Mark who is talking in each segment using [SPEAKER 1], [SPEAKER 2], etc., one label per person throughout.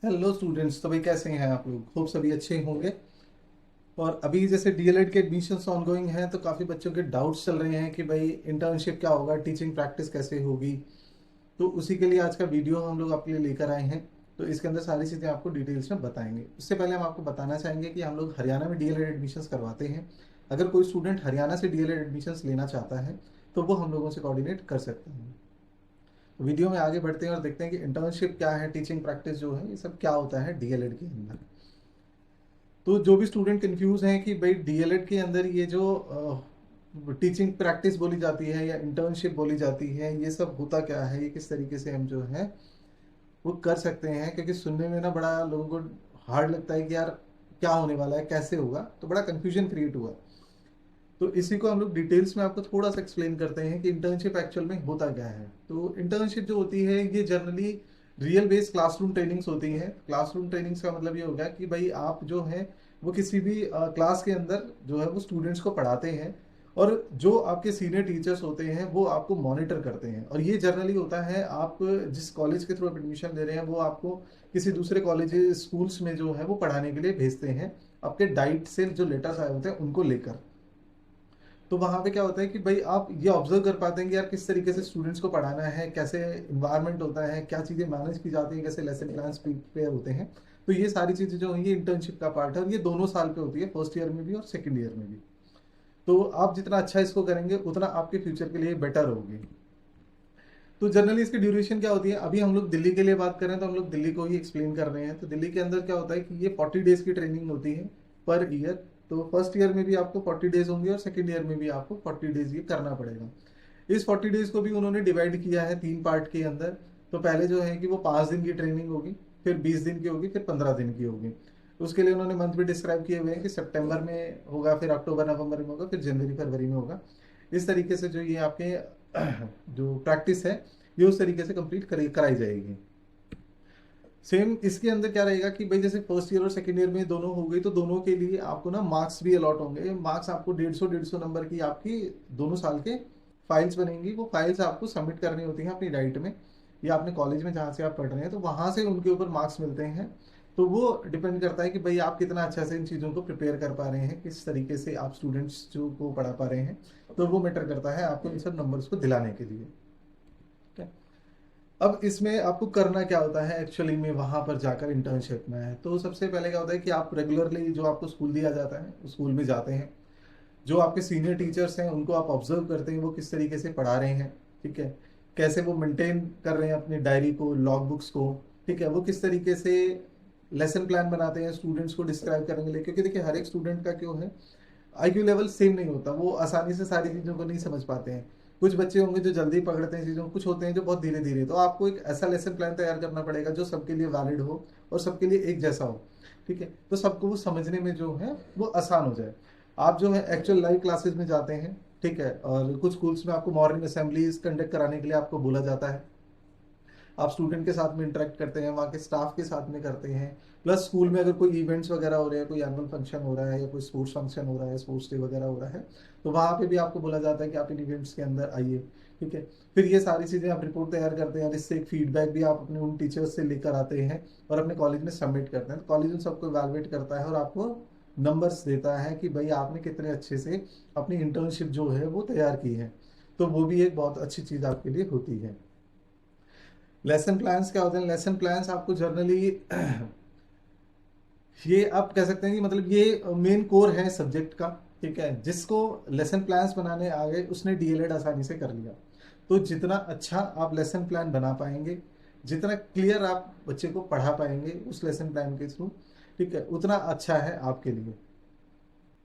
[SPEAKER 1] Hello students. तो भाई कैसे हैं आप लोग? होप सभी अच्छे होंगे। और अभी जैसे डीएलएड के एडमिशन्स ऑनगोइंग हैं तो काफ़ी बच्चों के डाउट्स चल रहे हैं कि भाई इंटर्नशिप क्या होगा, टीचिंग प्रैक्टिस कैसे होगी। तो उसी के लिए आज का वीडियो हम लोग आपके लिए लेकर आए हैं। तो इसके अंदर सारी चीज़ें आपको डिटेल्स में बताएंगे। उससे पहले हम आपको बताना चाहेंगे कि हम लोग हरियाणा में डीएलएड एडमिशन्स करवाते हैं। अगर कोई स्टूडेंट हरियाणा से डीएलएड एडमिशन्स लेना चाहता है तो वो हम लोगों से कोऑर्डिनेट कर सकते हैं। वीडियो में आगे बढ़ते हैं और देखते हैं कि इंटर्नशिप क्या है, टीचिंग प्रैक्टिस जो है, ये सब क्या होता है डीएलएड के अंदर। तो जो भी स्टूडेंट कंफ्यूज हैं कि भाई डीएलएड के अंदर ये जो टीचिंग प्रैक्टिस बोली जाती है या इंटर्नशिप बोली जाती है, ये सब होता क्या है, ये किस तरीके से हम जो है वो कर सकते हैं, क्योंकि सुनने में ना बड़ा लोगों को हार्ड लगता है कि यार क्या होने वाला है, कैसे होगा, तो बड़ा कंफ्यूजन क्रिएट हुआ। तो इसी को हम लोग डिटेल्स में आपको थोड़ा सा एक्सप्लेन करते हैं कि इंटर्नशिप एक्चुअल में होता क्या है। तो इंटर्नशिप जो होती है ये generally real based classroom trainings होती हैं। क्लासरूम ट्रेनिंग्स का मतलब ये हो गया कि भाई आप जो है वो किसी भी क्लास के अंदर जो है वो स्टूडेंट्स को पढ़ाते हैं, और जो आपके सीनियर टीचर्स होते हैं वो आपको मॉनिटर करते हैं। और ये जनरली होता है, आप जिस कॉलेज के थ्रू आप एडमिशन ले रहे हैं वो आपको किसी दूसरे कॉलेज स्कूल्स में जो है वो पढ़ाने के लिए भेजते हैं, आपके डाइट से जो लेटर्स आए होते हैं उनको लेकर। तो वहाँ पे क्या होता है कि भाई आप ये ऑब्जर्व कर पाते हैं कि यार किस तरीके से स्टूडेंट्स को पढ़ाना है, कैसे इन्वायरमेंट होता है, क्या चीज़ें मैनेज की जाती है, कैसे लेसन प्लान्स प्रिपेयर होते हैं। तो ये सारी चीज़ें जो हैं ये इंटर्नशिप का पार्ट है, और ये दोनों साल पे होती है, फर्स्ट ईयर में भी और सेकेंड ईयर में भी। तो आप जितना अच्छा इसको करेंगे उतना आपके फ्यूचर के लिए बेटर होगी। तो जनरली इसकी ड्यूरेशन क्या होती है, अभी हम लोग दिल्ली के लिए बात करें तो हम लोग दिल्ली को ही एक्सप्लेन कर रहे हैं। तो दिल्ली के अंदर क्या होता है कि ये 40 डेज की ट्रेनिंग होती है पर ईयर। तो फर्स्ट ईयर में भी आपको 40 डेज होंगे और सेकेंड ईयर में भी आपको 40 डेज ये करना पड़ेगा। इस 40 डेज को भी उन्होंने डिवाइड किया है 3 पार्ट के अंदर। तो पहले जो है कि वो 5 दिन की ट्रेनिंग होगी, फिर 20 दिन की होगी, फिर 15 दिन की होगी। उसके लिए उन्होंने मंथ भी डिस्क्राइब किए हुए हैं कि सितंबर में होगा, फिर अक्टूबर नवंबर में होगा, फिर जनवरी फरवरी में होगा। इस तरीके से जो ये आपके जो प्रैक्टिस है ये उस तरीके से कंप्लीट कराई जाएगी। सेम इसके अंदर क्या रहेगा कि भाई जैसे फर्स्ट ईयर और सेकेंड ईयर में दोनों हो गई, तो दोनों के लिए आपको ना मार्क्स भी अलॉट होंगे। मार्क्स आपको 150 नंबर की आपकी दोनों साल के फाइल्स बनेंगी। वो फाइल्स आपको सबमिट करनी होती हैं अपनी डाइट में या अपने कॉलेज में जहाँ से आप पढ़ रहे हैं, तो वहाँ से उनके ऊपर मार्क्स मिलते हैं। तो वो डिपेंड करता है कि भाई आप कितना अच्छा से इन चीज़ों को प्रिपेयर कर पा रहे हैं, किस तरीके से आप स्टूडेंट्स जो को पढ़ा पा रहे हैं। तो वो मैटर करता है आपको इन सब नंबर्स को दिलाने के लिए। ठीक है। अब इसमें आपको करना क्या होता है एक्चुअली में वहां पर जाकर इंटर्नशिप में है, तो सबसे पहले क्या होता है कि आप रेगुलरली जो आपको स्कूल दिया जाता है उस स्कूल में जाते हैं। जो आपके सीनियर टीचर्स हैं उनको आप ऑब्जर्व करते हैं वो किस तरीके से पढ़ा रहे हैं। ठीक है। कैसे वो मेंटेन कर रहे हैं अपनी डायरी को, लॉग बुक्स को। ठीक है। वो किस तरीके से लेसन प्लान बनाते हैं स्टूडेंट्स को डिस्क्राइब करने के लिए, क्योंकि देखिए हर एक स्टूडेंट का क्यों है, आईक्यू लेवल सेम नहीं होता, वो आसानी से सारी चीज़ों को नहीं समझ पाते हैं। कुछ बच्चे होंगे जो जल्दी पकड़ते हैं चीज़ों को, कुछ होते हैं जो बहुत धीरे धीरे। तो आपको एक ऐसा लेसन प्लान तैयार करना पड़ेगा जो सबके लिए वैलिड हो और सबके लिए एक जैसा हो। ठीक है। तो सबको वो समझने में जो है वो आसान हो जाए। आप जो है एक्चुअल लाइव क्लासेस में जाते हैं। ठीक है। और कुछ स्कूल्स में आपको मॉर्निंग असेंबलीज कंडक्ट कराने के लिए आपको बोला जाता है। आप स्टूडेंट के साथ में इंटरेक्ट करते हैं, वहाँ के स्टाफ के साथ में करते हैं। प्लस स्कूल में अगर कोई इवेंट्स वगैरह हो रहे हैं, कोई एनुअल फंक्शन हो रहा है या कोई स्पोर्ट्स फंक्शन हो रहा है, स्पोर्ट्स डे वगैरह हो रहा है, तो वहाँ पे भी आपको बोला जाता है कि आप इन इवेंट्स के अंदर आइए। ठीक है। फिर ये सारी चीज़ें आप रिपोर्ट तैयार करते हैं, जिससे एक फीडबैक भी आप अपने उन टीचर्स से लेकर आते हैं और अपने कॉलेज में सबमिट करते हैं। तो कॉलेज उन सबको इवैल्यूएट करता है और आपको नंबर्स देता है कि भाई आपने कितने अच्छे से अपनी इंटर्नशिप जो है वो तैयार की है। तो वो भी एक बहुत अच्छी चीज़ आपके लिए होती है। लेसन प्लान्स क्या होते हैं? लेसन प्लान्स आपको जर्नली ये आप कह सकते हैं कि मतलब ये मेन कोर है सब्जेक्ट का। ठीक है। जिसको लेसन प्लान्स बनाने आ गए उसने डीएलएड आसानी से कर लिया। तो जितना अच्छा आप लेसन प्लान बना पाएंगे, जितना क्लियर आप बच्चे को पढ़ा पाएंगे उस लेसन प्लान के थ्रू, ठीक है, उतना अच्छा है आपके लिए।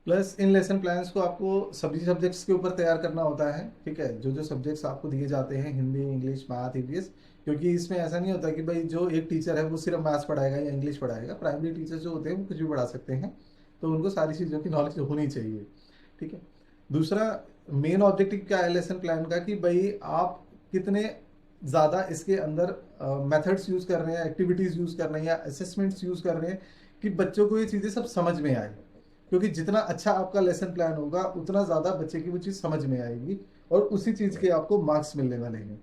[SPEAKER 1] प्लस इन लेसन प्लान्स को आपको सभी सब्जेक्ट्स के ऊपर तैयार करना होता है। ठीक है। जो जो सब्जेक्ट्स आपको दिए जाते हैं, हिंदी, इंग्लिश, मैथ, ईवीएस। क्योंकि इसमें ऐसा नहीं होता कि भाई जो एक टीचर है वो सिर्फ मैथ्स पढ़ाएगा या इंग्लिश पढ़ाएगा। प्राइमरी टीचर जो होते हैं वो कुछ भी पढ़ा सकते हैं। तो उनको सारी चीज़ों की नॉलेज होनी चाहिए। ठीक है। दूसरा मेन ऑब्जेक्टिव क्या है लेसन प्लान का, कि भाई आप कितने ज़्यादा इसके अंदर मेथड्स यूज़ कर रहे हैं, एक्टिविटीज़ यूज़ कर रहे हैं या असेसमेंट्स यूज़ कर रहे हैं कि बच्चों को ये चीज़ें सब समझ में आए। क्योंकि जितना अच्छा आपका लेसन प्लान होगा उतना ज़्यादा बच्चे की वो चीज़ समझ में आएगी और उसी चीज़ के आपको मार्क्स मिलने वाले हैं।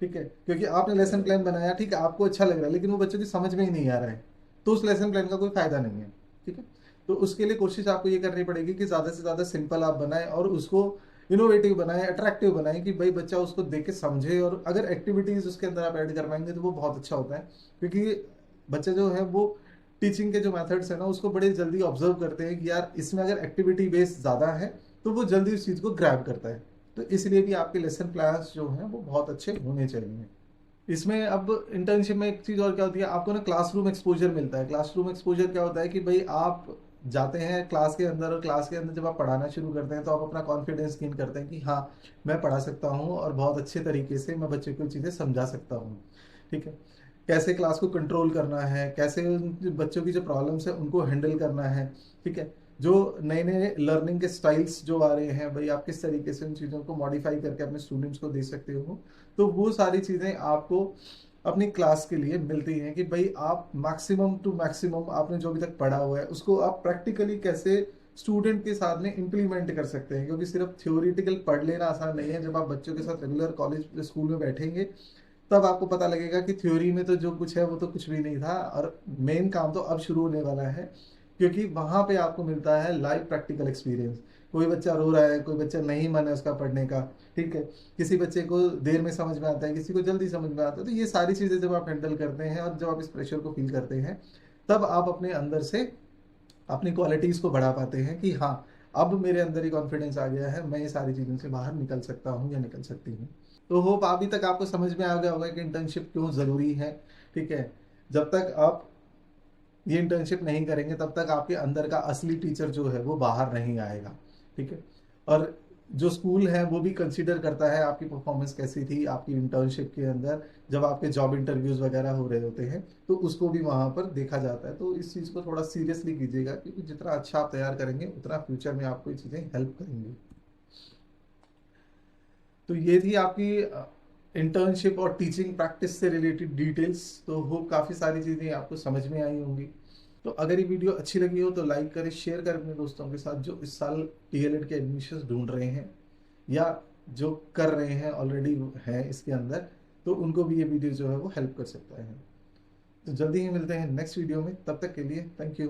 [SPEAKER 1] ठीक है, क्योंकि आपने लेसन प्लान बनाया, ठीक है, आपको अच्छा लग रहा है, लेकिन वो बच्चों की समझ में ही नहीं आ रहा है, तो उस लेसन प्लान का कोई फायदा नहीं है। ठीक है, तो उसके लिए कोशिश आपको ये करनी पड़ेगी कि ज़्यादा से ज़्यादा सिंपल आप बनाएं और उसको इनोवेटिव बनाएं, अट्रैक्टिव बनाएं, कि भाई बच्चा उसको देख के समझे, और अगर एक्टिविटीज़ उसके अंदर आप ऐड कर पाएंगे तो वो बहुत अच्छा होता है, क्योंकि बच्चे जो है वो टीचिंग के जो मेथड्स है ना उसको बड़े जल्दी ऑब्जर्व करते हैं कि यार इसमें अगर एक्टिविटी बेस ज़्यादा है तो वो जल्दी उस चीज़ को ग्रैब करता है। तो इसलिए भी आपके लेसन प्लान्स जो हैं वो बहुत अच्छे होने चाहिए। इसमें अब इंटर्नशिप में एक चीज़ और क्या होती है, आपको ना क्लासरूम एक्सपोजर मिलता है। क्लासरूम एक्सपोजर क्या होता है कि भाई आप जाते हैं क्लास के अंदर, और क्लास के अंदर जब आप पढ़ाना शुरू करते हैं तो आप अपना कॉन्फिडेंस गेन करते हैं कि हाँ मैं पढ़ा सकता हूँ और बहुत अच्छे तरीके से मैं बच्चे को चीज़ें समझा सकता हूँ। ठीक है, कैसे क्लास को कंट्रोल करना है, कैसे उन बच्चों की जो प्रॉब्लम्स है उनको हैंडल करना है। ठीक है, जो नए नए लर्निंग के स्टाइल्स जो आ रहे हैं भाई, आप किस तरीके से उन चीज़ों को मॉडिफाई करके अपने स्टूडेंट्स को दे सकते हो, तो वो सारी चीज़ें आपको अपनी क्लास के लिए मिलती हैं कि भाई आप मैक्सिमम टू मैक्सिमम आपने जो अभी तक पढ़ा हुआ है उसको आप प्रैक्टिकली कैसे स्टूडेंट के साथ में इम्प्लीमेंट कर सकते हैं, क्योंकि सिर्फ थ्योरेटिकल पढ़ लेना आसान नहीं है। जब आप बच्चों के साथ रेगुलर कॉलेज स्कूल में बैठेंगे तब आपको पता लगेगा कि थ्योरी में तो जो कुछ है वो तो कुछ भी नहीं था, और मेन काम तो अब शुरू होने वाला है, क्योंकि वहां पे आपको मिलता है लाइव प्रैक्टिकल एक्सपीरियंस। कोई बच्चा रो रहा है, कोई बच्चा नहीं मन है उसका पढ़ने का, ठीक है, किसी बच्चे को देर में समझ में आता है, किसी को जल्दी समझ में आता है। तो ये सारी चीज़ें जब आप हैंडल करते हैं और जब आप इस प्रेशर को फील करते हैं, तब आप अपने अंदर से अपनी क्वालिटीज़ को बढ़ा पाते हैं कि हाँ अब मेरे अंदर ही कॉन्फिडेंस आ गया है, मैं ये सारी चीज़ों से बाहर निकल सकता हूँ या निकल सकती हूँ। तो होप अभी तक आपको समझ में आ गया होगा कि इंटर्नशिप क्यों ज़रूरी है। ठीक है, जब तक आप ये इंटर्नशिप नहीं करेंगे तब तक आपके अंदर का असली टीचर जो है वो बाहर नहीं आएगा। ठीक है, और जो स्कूल है वो भी कंसीडर करता है आपकी परफॉर्मेंस कैसी थी आपकी इंटर्नशिप के अंदर, जब आपके जॉब इंटरव्यूज वगैरह हो रहे होते हैं तो उसको भी वहां पर देखा जाता है। तो इस चीज़ को थोड़ा सीरियसली कीजिएगा, क्योंकि जितना अच्छा आप तैयार करेंगे उतना फ्यूचर में आपको ये चीज़ें हेल्प करेंगी। तो ये थी आपकी इंटर्नशिप और टीचिंग प्रैक्टिस से रिलेटेड डिटेल्स। तो होप काफ़ी सारी चीज़ें आपको समझ में आई होंगी। तो अगर ये वीडियो अच्छी लगी हो तो लाइक करें, शेयर करें अपने दोस्तों के साथ जो इस साल डीएलएड के एडमिशन्स ढूंढ रहे हैं या जो कर रहे हैं ऑलरेडी हैं इसके अंदर, तो उनको भी ये वीडियो जो है वो हेल्प कर सकता है। तो जल्दी ही मिलते हैं नेक्स्ट वीडियो में, तब तक के लिए थैंक यू।